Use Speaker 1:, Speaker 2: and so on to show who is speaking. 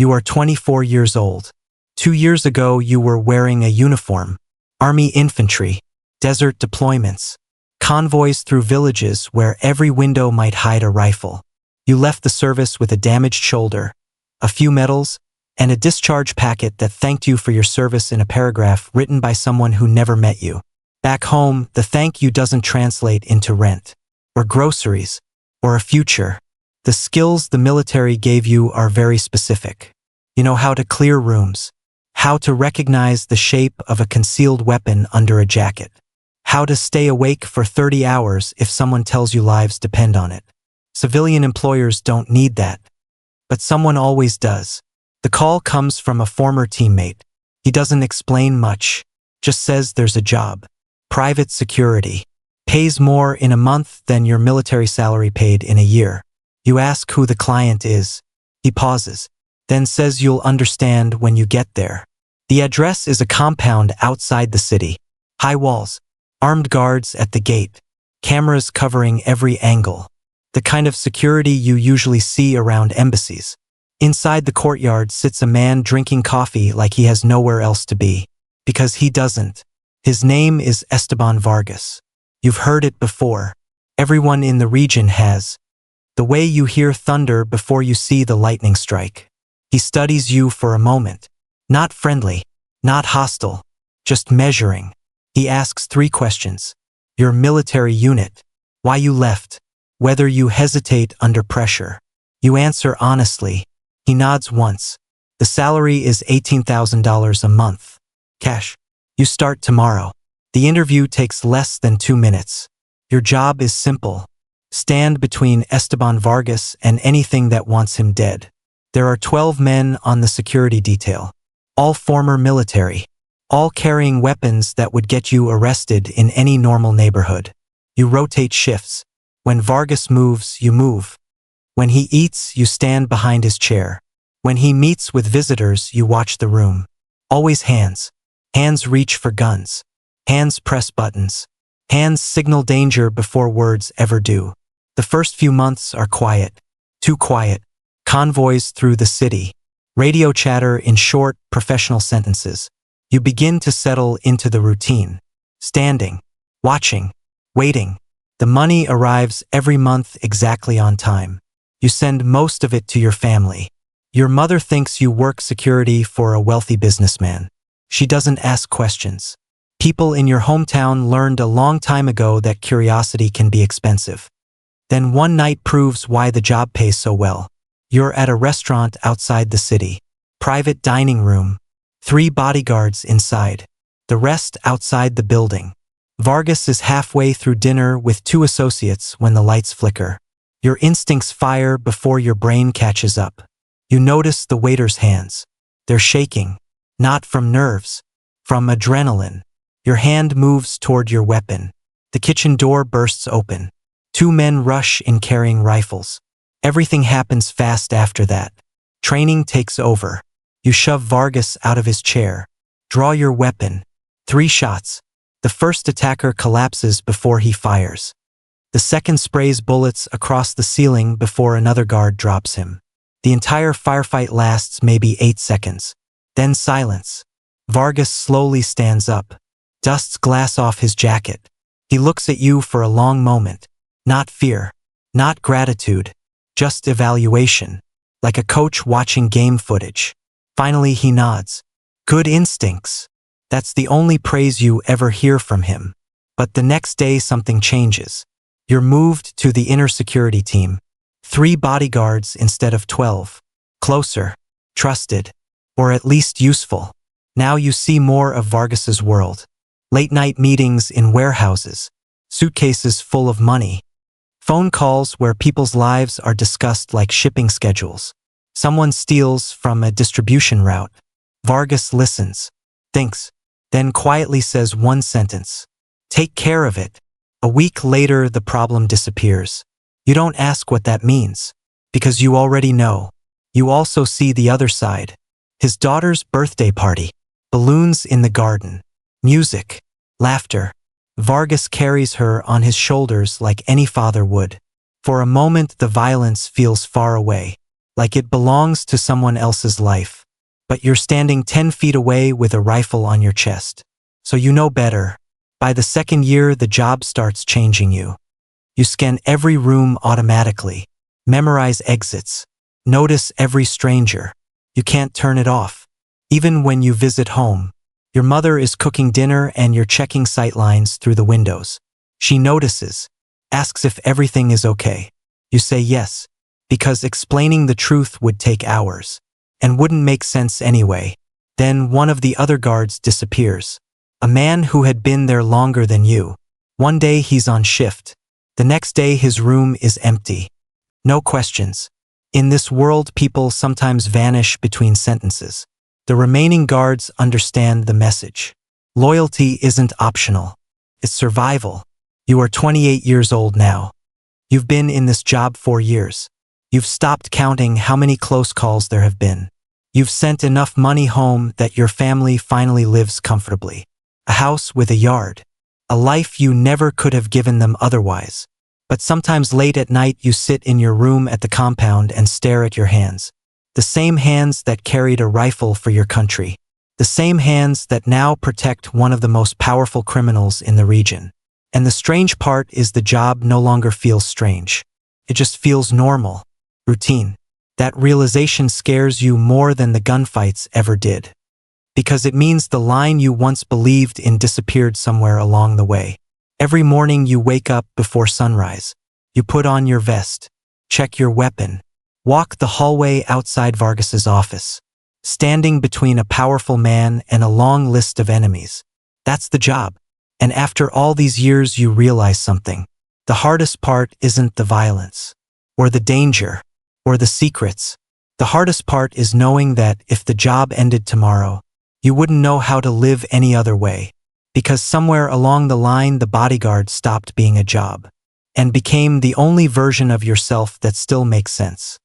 Speaker 1: You are 24 years old. 2 years ago, you were wearing a uniform. Army infantry, desert deployments, convoys through villages where every window might hide a rifle. You left the service with a damaged shoulder, a few medals, and a discharge packet that thanked you for your service in a paragraph written by someone who never met you. Back home, the thank you doesn't translate into rent, or groceries, or a future. The skills the military gave you are very specific. You know how to clear rooms, how to recognize the shape of a concealed weapon under a jacket, how to stay awake for 30 hours if someone tells you lives depend on it. Civilian employers don't need that, but someone always does. The call comes from a former teammate. He doesn't explain much, just says there's a job. Private security. Pays more in a month than your military salary paid in a year. You ask who the client is. He pauses, then says you'll understand when you get there. The address is a compound outside the city. High walls, armed guards at the gate, cameras covering every angle. The kind of security you usually see around embassies. Inside the courtyard sits a man drinking coffee like he has nowhere else to be. Because he doesn't. His name is Esteban Vargas. You've heard it before. Everyone in the region has. The way you hear thunder before you see the lightning strike. He studies you for a moment. Not friendly, not hostile, just measuring. He asks 3 questions. Your military unit. Why you left. Whether you hesitate under pressure. You answer honestly. He nods once. The salary is $18,000 a month. Cash. You start tomorrow. The interview takes less than 2 minutes. Your job is simple. Stand between Esteban Vargas and anything that wants him dead. There are 12 men on the security detail. All former military. All carrying weapons that would get you arrested in any normal neighborhood. You rotate shifts. When Vargas moves, you move. When he eats, you stand behind his chair. When he meets with visitors, you watch the room. Always hands. Hands reach for guns. Hands press buttons. Hands signal danger before words ever do. The first few months are quiet. Too quiet. Convoys through the city. Radio chatter in short, professional sentences. You begin to settle into the routine. Standing. Watching. Waiting. The money arrives every month exactly on time. You send most of it to your family. Your mother thinks you work security for a wealthy businessman. She doesn't ask questions. People in your hometown learned a long time ago that curiosity can be expensive. Then one night proves why the job pays so well. You're at a restaurant outside the city. Private dining room. 3 bodyguards inside. The rest outside the building. Vargas is halfway through dinner with 2 associates when the lights flicker. Your instincts fire before your brain catches up. You notice the waiter's hands. They're shaking. Not from nerves. From adrenaline. Your hand moves toward your weapon. The kitchen door bursts open. 2 men rush in carrying rifles. Everything happens fast after that. Training takes over. You shove Vargas out of his chair. Draw your weapon. 3 shots. The first attacker collapses before he fires. The second sprays bullets across the ceiling before another guard drops him. The entire firefight lasts maybe 8 seconds. Then silence. Vargas slowly stands up. Dusts glass off his jacket. He looks at you for a long moment. Not fear. Not gratitude. Just evaluation. Like a coach watching game footage. Finally he nods. Good instincts. That's the only praise you ever hear from him. But the next day something changes. You're moved to the inner security team. 3 bodyguards instead of 12. Closer. Trusted. Or at least useful. Now you see more of Vargas's world. Late-night meetings in warehouses. Suitcases full of money. Phone calls where people's lives are discussed like shipping schedules. Someone steals from a distribution route. Vargas listens. Thinks. Then quietly says one sentence. Take care of it. A week later, the problem disappears. You don't ask what that means. Because you already know. You also see the other side. His daughter's birthday party. Balloons in the garden. Music. Laughter. Vargas carries her on his shoulders like any father would. For a moment, the violence feels far away. like it belongs to someone else's life. But you're standing 10 feet away with a rifle on your chest. So you know better. By the second year, the job starts changing you. You scan every room automatically, memorize exits, notice every stranger. You can't turn it off. Even when you visit home, your mother is cooking dinner and you're checking sightlines through the windows. She notices, asks if everything is okay. You say yes, because explaining the truth would take hours, and wouldn't make sense anyway. Then one of the other guards disappears. A man who had been there longer than you. One day he's on shift. The next day his room is empty. No questions. In this world, people sometimes vanish between sentences. The remaining guards understand the message. Loyalty isn't optional. It's survival. You are 28 years old now. You've been in this job 4 years. You've stopped counting how many close calls there have been. You've sent enough money home that your family finally lives comfortably. A house with a yard. A life you never could have given them otherwise. But sometimes late at night you sit in your room at the compound and stare at your hands. The same hands that carried a rifle for your country. The same hands that now protect one of the most powerful criminals in the region. And the strange part is the job no longer feels strange. It just feels normal. Routine. That realization scares you more than the gunfights ever did. Because it means the line you once believed in disappeared somewhere along the way. Every morning you wake up before sunrise. You put on your vest, check your weapon, walk the hallway outside Vargas's office, standing between a powerful man and a long list of enemies. That's the job. And after all these years you realize something. The hardest part isn't the violence, or the danger, or the secrets. The hardest part is knowing that if the job ended tomorrow, you wouldn't know how to live any other way. Because somewhere along the line the bodyguard stopped being a job and became the only version of yourself that still makes sense.